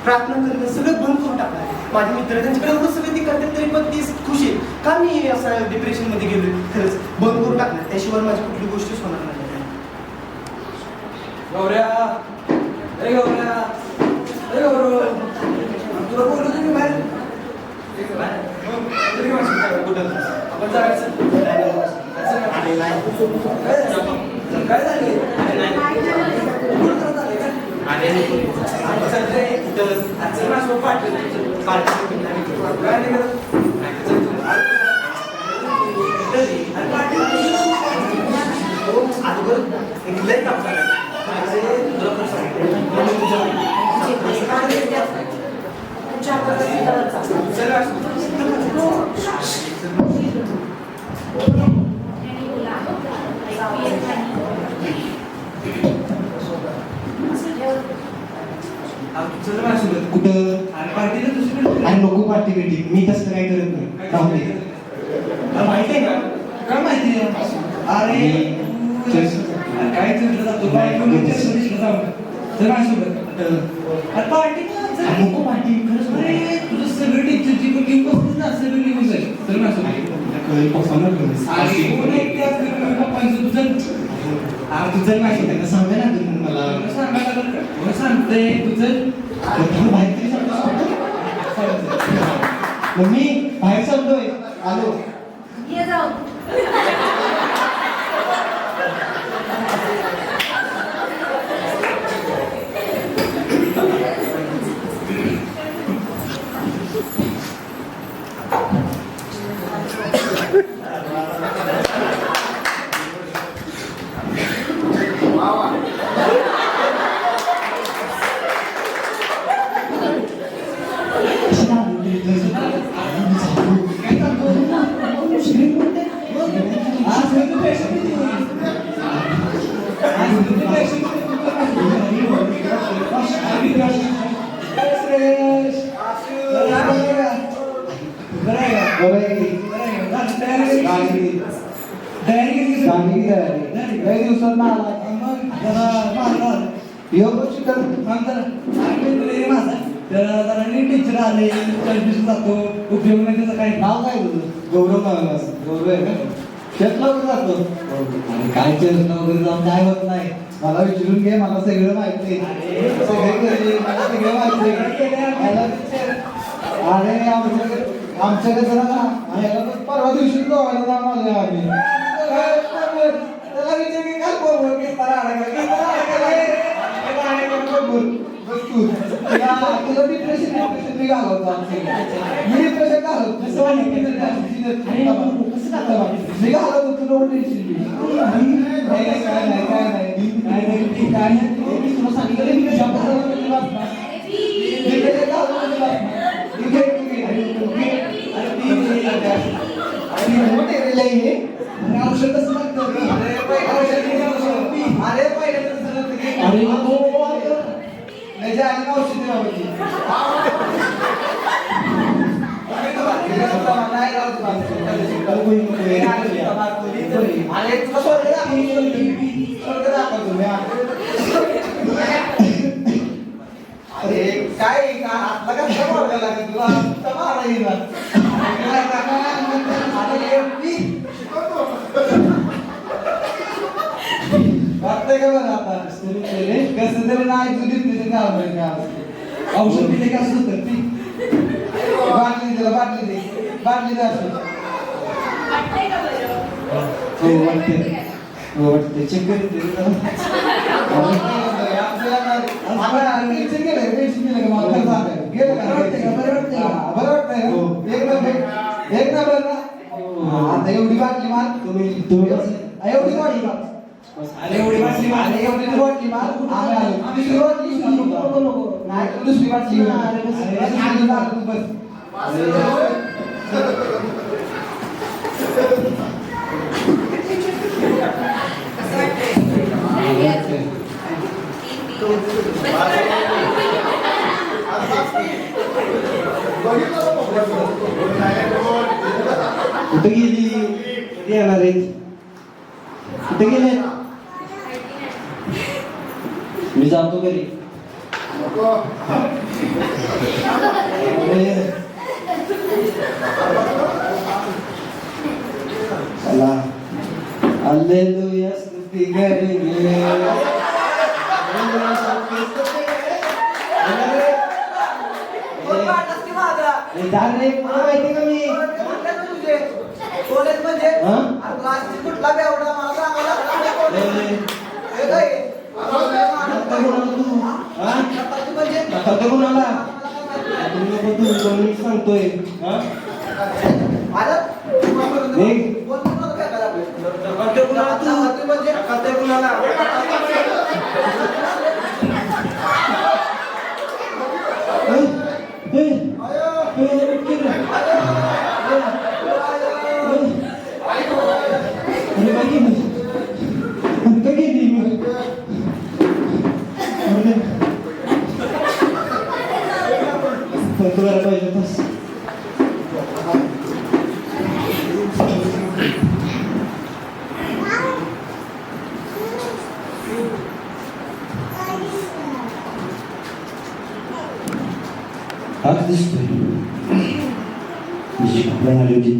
प्रार्थना करणं सगळं बंद करून टाकणार. माझे मित्र त्यांच्याकडे एवढं सगळं ते करतात तरी पण ती खुश आहे. का मी असं डिप्रेशनमध्ये गेलो? खरंच बंद करून टाकणार. त्याशिवाय माझी कुठली गोष्टच होणार नाही. गौऱ्या, अरे गौऱ्या, अरे गौरव, तुला बोललो तुम्ही बाहेर आपण जायचं. काय झाले? कुठं आणि नको पार्टी भेटी. मी तसं काय करत नाही. राहू दे. माहिती आहे का? काय माहिती आहे? अरे काय तुला जातो पार्टी नको पार्टी खरंच. अरे तुझं सगळं टीचरची पण घेऊन बसलीस ना, सगळं निघून जाईल. तर तुझं माहिती त्यांना सांगा ना तुम्ही मला सांगतंय तुझं माहिती. मग मी बाहेर चालतोय. आलो. ये जाऊ. टीचर आले जातो उपयोग नाही. त्याचं काही नाव काय तुझं? गौरव नाव. गौरव आहे का? शेतला वगैरे जातो. काय शेतला वगैरे जाऊन काय होत नाही. मला विचारून घे. मला सगळं माहिती आहे. मला सगळं माहिती आहे. अरे आमच्या कसं ना परवा दिवशी गोव्याला जाऊन आलो आम्ही. त्याला विचार की काय तुला डिप्रेशन मी घालवतो. मी डिप्रेशन घालवतो. मी घालवतो तुला काय तुला सांगितलं मी औषध कसं लागतं. अरे त्याच्या आईला औषधी लावायची. अरे काय आपला कसं मारायला लागेल तुला? वाटतंय का बरं आता कसं तरी नाही तुझी औषध दिले का असं तर ती बाटली त्याला बाटली द्या असं. वाटते चेक करते. एक नंबर ना. आता एवढी बाटली मार तुम्ही एवढी बाटली मार. अरे एवढी बाटली मार. एवढी बाटली मार. दुसरी बाटली नाही. दुसरी बाटली बस. कुठे गेली? कधी येणार आहे? कुठे गेले? मी जातो घरी. चला हालेलुया स्तुती करेंगे माहिती का मी कोणाला तुम्ही सांगतोय पाहिजे बस हाच दिसतोय तुझी कपडे आली होती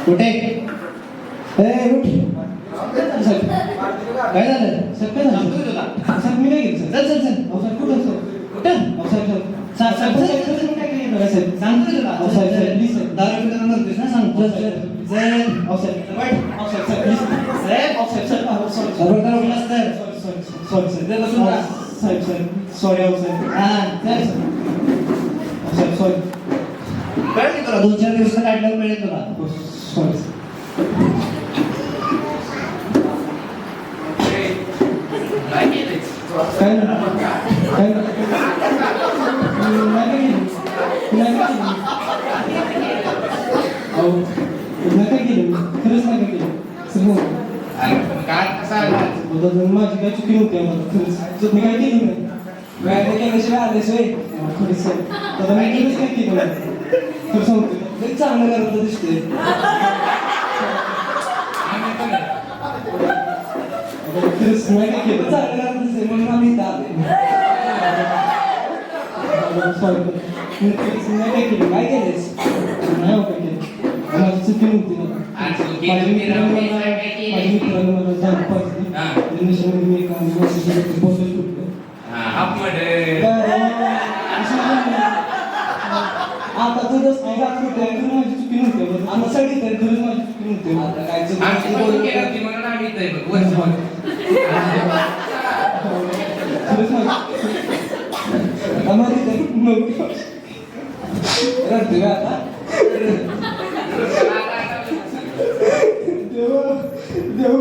कुठे काय झालं सर काय झालं सर मी नाही घेतलं चल चल चल अवसर कुठं सर कुठं अवसर सर सर काय केलं साहेब सांगतो तुला अवसर सर प्लीज सर दारू पिताना म्हणतोस ना सांगतो सर सर अवसर वाईट अवसर सर प्लीज साहेब अवसर सर अवसर sir class sir sorry sir ते बसून साहेब सर सॉरी अवसर हां सर अवसर सॉरी कळलं तुला 2-4 दिवस काढल्यावर मिळेल तुला सॉरी काय केलं खरंच नाही केलं माझी काय चुकी नव्हती आम्हाला खरंच मी काय केली नाही काय केल्याशिवाय आलेच होय खरंच सर आता मी केलंच काय केलं खरं सांगतो चांगलं करत दिसते खरंच नाही काय केलं चांगलं करत दिसते म्हणून आम्ही इथं आले नाही काय केलं काय केलेस नाही हो काय केलं माझी चुकी नव्हती माझ्या मित्रानं मला जाण पाहिजे मी एका बॉटल फुटलो आता तुझं जात होते माझी चुकी नव्हती आता सगळी तर खरंच माझी चुकी नव्हती आता काय चुकी रडतोय आता देव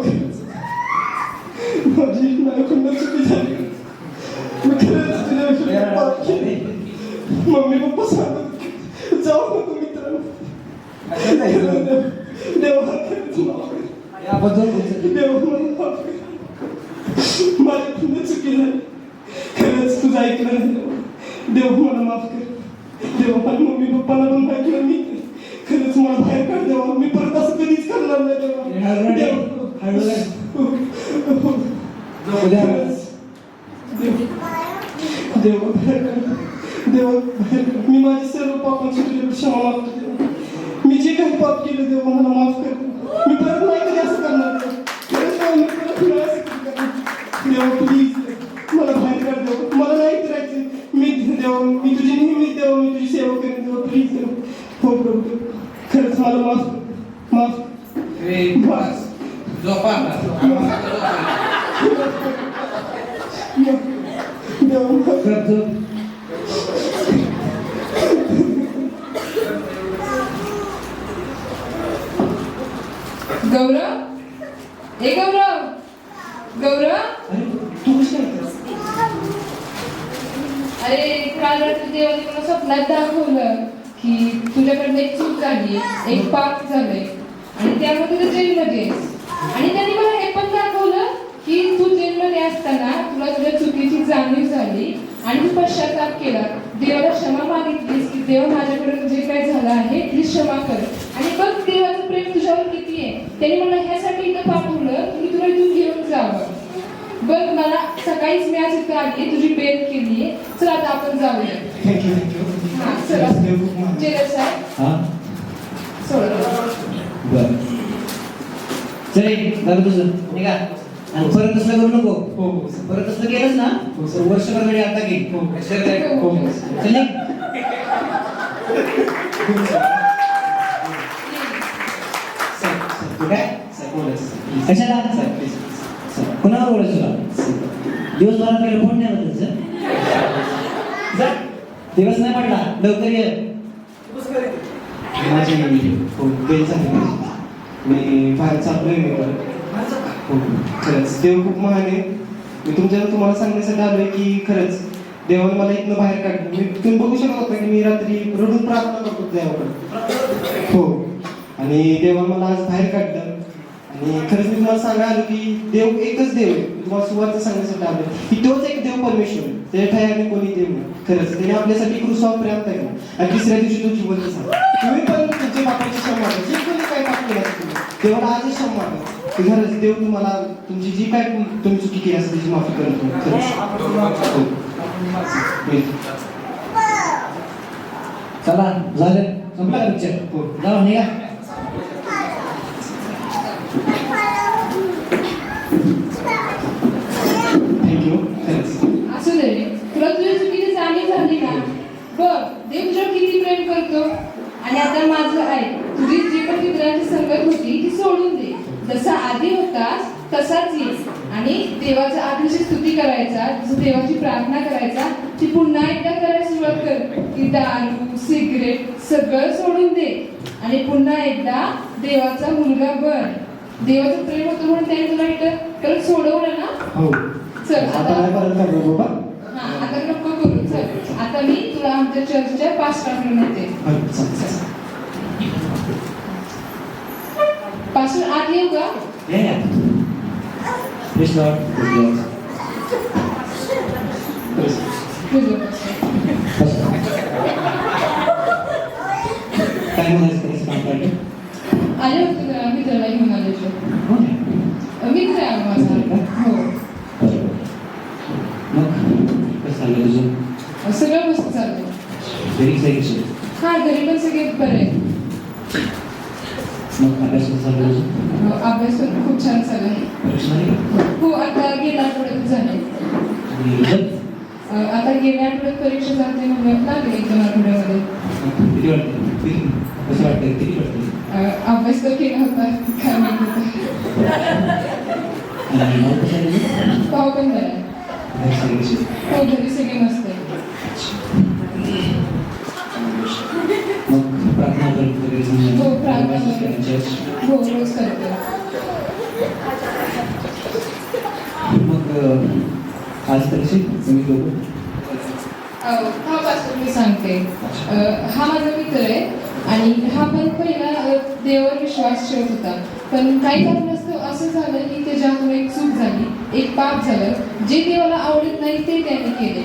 माझी माझ्याकडून चुकी झाली मी खरंच तुझ्या पाप केले मम्मी पप्पा सांगत जाऊ नको मित्रांनो देव माझ्याकडून चुकी झाली खरंच तुझं ऐकलं नाही देव मला माफ कर देव माझ्या मम्मी पप्पाला पण ऐकलं मी खरंच मला बाहेर काढ देवा मी परत असं कधीच करणार नाही देव मी माझे सर्व पापांची तुझ्याकडे क्षमा मागतो मी जे काही पाप केलं देव मला माफ कर मी परत नाही कधी असं करणार मी परत नाही असं करणार देव प्लीज मला बाहेर काढ देव मला नाही करायचं मी देव मी तुझी नेहमी देव मी तुझी सेवा करेन देव प्लीज देव हो प्रभू खरंच मला माफ बस गौरव ए गौरव तू कशी अरे काल रात्री देवाने मला स्वप्नात दाखवलं की तुझ्याकडनं एक चूक झाली एक पाप झालंय आणि त्यामध्ये तू जेलमध्ये आणि त्यांनी मला हे पण दाखवलं की तू जेलमध्ये असताना तुला तुझ्या चुकीची जाणीव झाली आणि तू पश्चाताप केला देवाला क्षमा मागितलीस की देव माझ्याकडे जे काय झालं आहे ती क्षमा कर आणि बघ देवाचं प्रेम तुझ्यावर त्यांनी मला ह्यासाठी इथं पाठवलं की तुला इथून घेऊन जावं. बघ मला सकाळीच मी आज इथं आली, तुझी बेल केली, चल आता आपण जाऊया. थँक्यू हा चला देव खूप महान. जेलर साहेब हा सोड. बर चल झालं तुझं निघा. आणि परत तसलं करू नको. हो हो परत तसलं केलंच ना तर वर्षभर वेळी आता घे. हो. लक्षात आहे? हो, हो. चल निघ. खूप छान. ठीक आहे बोलायचं कशाला साहेब प्लीज कुणाला बोलायचं तुला दिवसभरात काही फोन नाही आला तुझं जा दिवस नाही पडला लवकर ये. माझी हो बेल झाली. मी फार चाललोय मी परत. हो खरंच देव खूप महान आहे. मी तुम्हाला सांगण्यासाठी आलोय की खरंच देवाने मला इथनं बाहेर काढलं. मी तुम्ही बघू शकत होता की मी रात्री रडून प्रार्थना करतो देवाकडे. हो आणि देवाने मला आज बाहेर काढलं. आणि खरंच मी तुम्हाला सांगायला आलो की देव एकच देव आहे. मी तुम्हाला सुरुवात सांगण्यासाठी आलो की तोच एक देव परमेश्वर आहे. त्याच्या ठाई कोणी देव नाही. खरंच त्याने आपल्यासाठी क्रूसावर प्रेम केलं आणि तिसऱ्या दिवशी तो जिवंत झाला. तुम्ही पण तुमच्या बापाची क्षमा मागा. जे कोणी काय पाप केलं असेल तुम्ही देवाला आजच क्षमा मागा. की खरंच देव तुम्हाला तुमची जी काय तुम्ही चुकी केली असेल त्याची माफी करतो. खरंच हो. चला झालं संपला पिक्चर हो. जाऊ निघा. थँक्यू खरंच. असू दे रे. तुला तुझ्या चुकीची जाणीव झाली ना, बघ देव तुझ्यावर किती प्रेम करतो. आणि आता माझं आहे, तुझी जी पण मित्रांची संगत होती ती सोडून दे. जसा आधी होतास तसाच ये आणि देवाच्या आधीची स्तुती करायचा, जसं देवाची प्रार्थना करायचा ती पुन्हा एकदा करायला सुरुवात कर. की दारू सिगरेट सगळं सोडून दे आणि पुन्हा एकदा देवाचा मुलगा बन. देवाचं प्रेम होतं म्हणून त्याने तुला इथं परत सोडवलं ना. हो चल आता नाही परत करणार बाबा. हा आता नको करू. चल आता मी तुला आमच्या चर्चच्या पास्टरकडे नेते. हो, चालेल. पास्टर आत येऊ का? या प्लीज लॉर्ड खरंच. तुझं काय म्हणायचं करायचं काम काढलं आले होते जरा मित्राला घेऊन आले होते. हो ना मित्र आहे माझा. हो बरोबर मग कसं चाललं तुझं सगळं मस्त चाललंय. घरी जायचं हा घरी पण सगळे बरे आहेत. मग अभ्यास कसं चाललं तुझं अभ्यास पण खूप छान चाललाय. परीक्षा नाही का हो आता गेल्या आठवड्यात झाले. आणि रिझल्ट आता गेल्या आठवड्यात परीक्षा चालते म्हणून लागले 1-2 आठवड्यामध्ये. किती वाटतं कसं वाटतं किती वाटतं अभ्यास तर केला होता काय माहित होतं. आणि मग कसं आहे तुझं? पाव पण बरं आहे. घरी सगळे कसे? हो घरी सगळे मस्त आहे. मग प्रार्थना वगैरे समजा हो, प्रार्थना वगैरे. चर्च हो रोज करते. मग आज तरी तुम्ही दोघं हा पास्टर मी सांगते. हा माझा मित्र आहे आणि हा पण पहिला देवावर विश्वास ठेवत होता. पण काही कारणास्तव असं झालं की त्याच्यातून एक चूक झाली, एक पाप झालं. जे देवाला आवडत नाही ते त्याने केले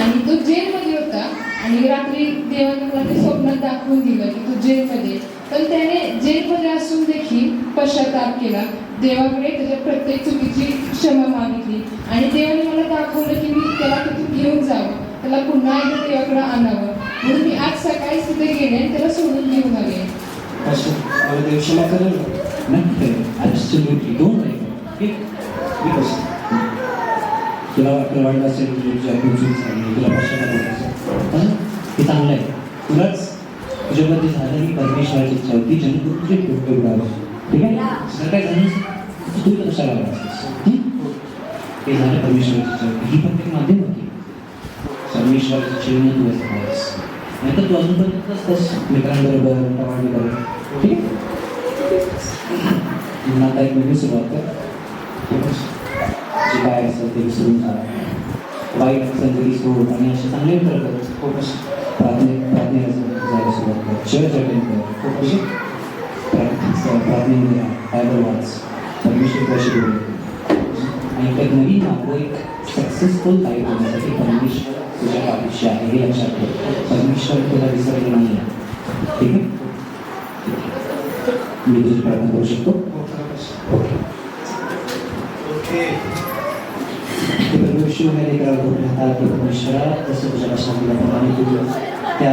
आणि तो जेलमध्ये होता. आणि रात्री देवाने मला ते स्वप्नात दाखवून दिलं की तो जेलमध्ये. पण त्याने जेलमध्ये असून देखील पश्चाताप केला, देवाकडे त्याच्या प्रत्येक चुकीची क्षमा मागितली आणि देवाने मला दाखवलं की मी त्याला तिथून घेऊन जावं, त्याला पुन्हा एकदा देवाकडे आणावं. म्हणून मी आज सकाळीच तिथे गेले आणि त्याला सोडून घेऊन आले. मला देव क्षमा करेल ना. नाही ॲब्सोल्युटली डोंट राईट ठीक मी कसं तुला वाटलं असेल तुझ्या चूक झाली तुला पश्चाताप होत असेल हे चांगलं आहे. तुलाच तुझ्यामध्ये झालं की परमेश्वराची इच्छा होती जेणेकरून तुझे डोके उडावं ठीक आहे. जर काय झालं तू तर कशाला लागलास ते झालं परमेश्वराची इच्छा होती. ही पण एक माध्यम होती परमेश्वराची इच्छेने तू असं करायस. नाही तर तू अजूनपर्यंत असतंस मित्रांबरोबर टमाटीबरोबर ठीक आहे. म्हणून आता एक नवीन सुरुवात कर. जे काय असेल ते विसरून जा. वाईट असेल तरी सोड आणि असे चांगले मित्र कर. प्रार्थनेला जायला सुरुवात कर. चर्च अटेंड कर. प्रार्थनेमध्ये बायबल वाच. परमेश्वर कशी बोलू आणि एक नवीन मार्ग एक सक्सेसफुल लाईफ होण्यासाठी परमेश्वर तुझ्या पाठीशी आहे हे लक्षात ठेव. परमेश्वर तुला विसरले नाही आहे ठीक आहे. मी तुझी प्रार्थना करू शकतो. शिवने लेकराला धोरण हाताळत परमेश्वरा जसं तुझ्या भाषा दिल्याप्रमाणे तुझं त्या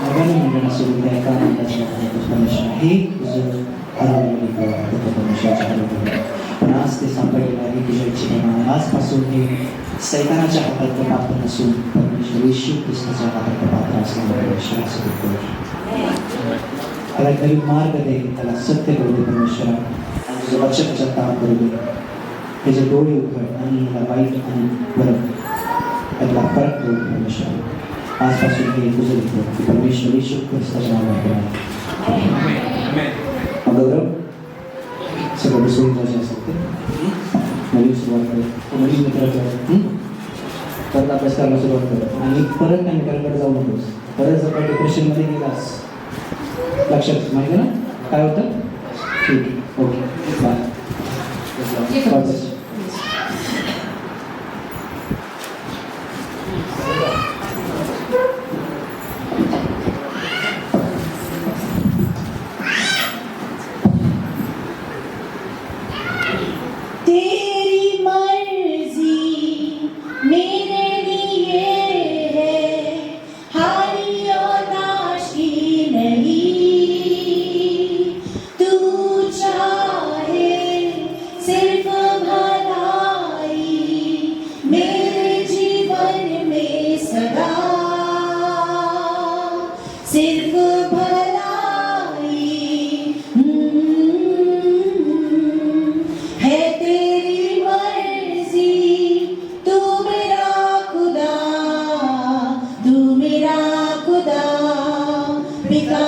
नव्याने मुलांना सोडून त्या एका आनंदाच्या परमेश्वर हे तुझं हरवलेलं परमेश्वराच्या हरवलेलं पण आज ते सापडलेलं आहे तुझ्या इच्छेप्रमाणे आजपासून हे सैतानाच्या हातात पात्र नसून परमेश्वर येशू ख्रिस्ताच्या हातात पात्र असलेलं परमेश्वर असं त्याला एक नवीन मार्ग दे त्याला सत्य करू दे परमेश्वरा आणि तुझं लक्ष त्याच्यात काम करू दे त्याचे डोळे उघड आणि याला वाईट आणि बरं त्यातला फरक करू दे परमेश्वर आजपासून हे तुझं लिहितो की परमेश्वर येशू ख्रिस्ताच्या नावाने गौरव सगळं विसरून जायचे असेल ते नवीन सुरुवात कर नवीन मित्र कर परत अभ्यास करायला सुरुवात कर आणि परत त्या मित्रांकडे जाऊ नकोस परत जर काही डिप्रेशनमध्ये गेलास लक्षात माहिती ना काय होतं ठीक आहे ओके बाय तेरी मर्जी मेरे लिए है हानि और नाशी नहीं तू चाहे सिर्फ भलाई मेरे जीवन में सदा सिर्फ भलाई है तेरी मर्जी तू मेरा खुदा पिता